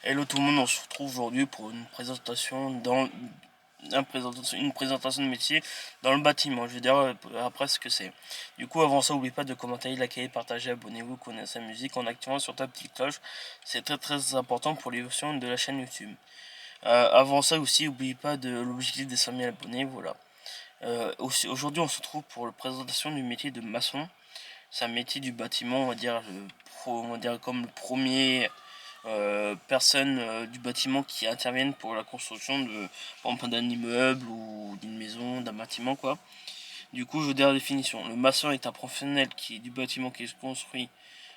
Hello tout le monde, on se retrouve aujourd'hui pour une présentation une présentation de métier dans le bâtiment. Je vais dire après ce que c'est. Du coup, avant ça, n'oubliez pas de commenter, liker, partager, abonnez-vous, connaissez la musique en activant sur ta petite cloche. C'est très important pour l'évolution de la chaîne YouTube. Avant ça aussi, n'oubliez pas de l'objectif des 100 000 abonnés, voilà. Aujourd'hui, on se retrouve pour la présentation du métier de maçon. C'est un métier du bâtiment, on va dire comme le premier personnes du bâtiment qui interviennent pour la construction de, par exemple, d'un immeuble ou d'une maison, d'un bâtiment quoi. Du coup, je veux dire la définition. Le maçon est un professionnel du bâtiment qui construit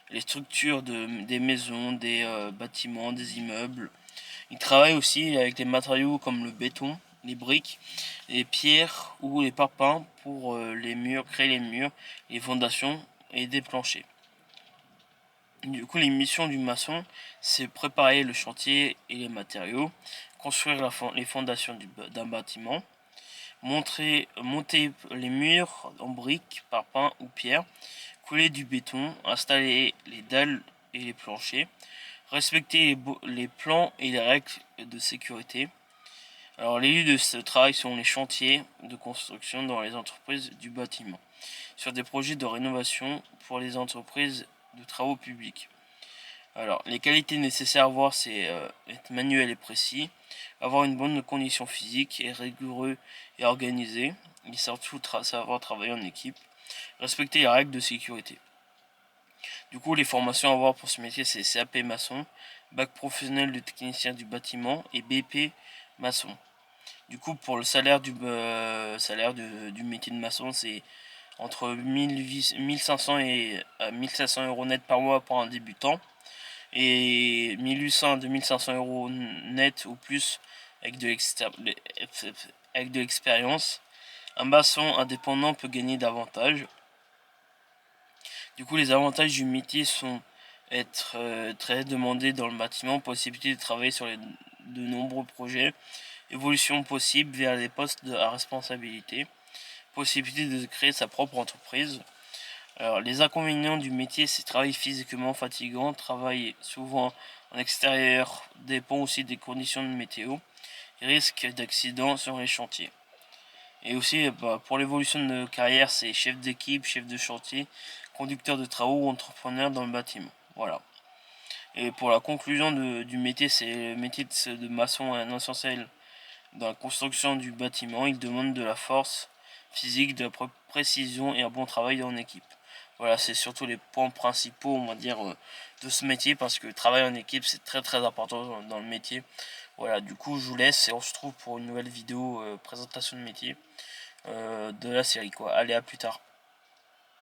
les structures des maisons, des bâtiments, des immeubles. Il travaille aussi avec des matériaux comme le béton, les briques, les pierres ou les parpaings pour les murs, créer les murs, les fondations et des planchers. Du coup, les missions du maçon, c'est préparer le chantier et les matériaux, construire les fondations d'un bâtiment, monter les murs en briques, parpaing ou pierre, couler du béton, installer les dalles et les planchers, respecter les plans et les règles de sécurité. Alors, les lieux de ce travail sont les chantiers de construction dans les entreprises du bâtiment, sur des projets de rénovation pour les entreprises de travaux publics. Alors, les qualités nécessaires à avoir, c'est être manuel et précis, avoir une bonne condition physique et rigoureux et organisé, et surtout savoir travailler en équipe, respecter les règles de sécurité. Du coup, les formations à avoir pour ce métier, c'est CAP maçon, bac professionnel de technicien du bâtiment et BP maçon. Du coup, pour le salaire du métier de maçon, c'est entre 1500 et 1700 euros net par mois pour un débutant et 1800 à 2500 euros net ou plus avec de l'expérience. Un maçon indépendant peut gagner davantage. Du coup, les avantages du métier sont être très demandé dans le bâtiment, possibilité de travailler sur de nombreux projets, évolution possible vers des postes à responsabilité, possibilité de créer sa propre entreprise. Alors, les inconvénients du métier, c'est travailler physiquement fatigant, travailler souvent en extérieur, dépend aussi des conditions de météo, risque d'accident sur les chantiers. Et aussi, pour l'évolution de carrière, c'est chef d'équipe, chef de chantier, conducteur de travaux ou entrepreneur dans le bâtiment. Voilà. Et pour la conclusion du métier, c'est le métier de maçon est un essentiel dans la construction du bâtiment. Il demande de la force physique, de la précision et un bon travail en équipe. Voilà, c'est surtout les points principaux, on va dire, de ce métier, parce que le travail en équipe, c'est très important dans le métier. Voilà, du coup, je vous laisse et on se retrouve pour une nouvelle vidéo présentation de métier de la série, quoi. Allez, à plus tard.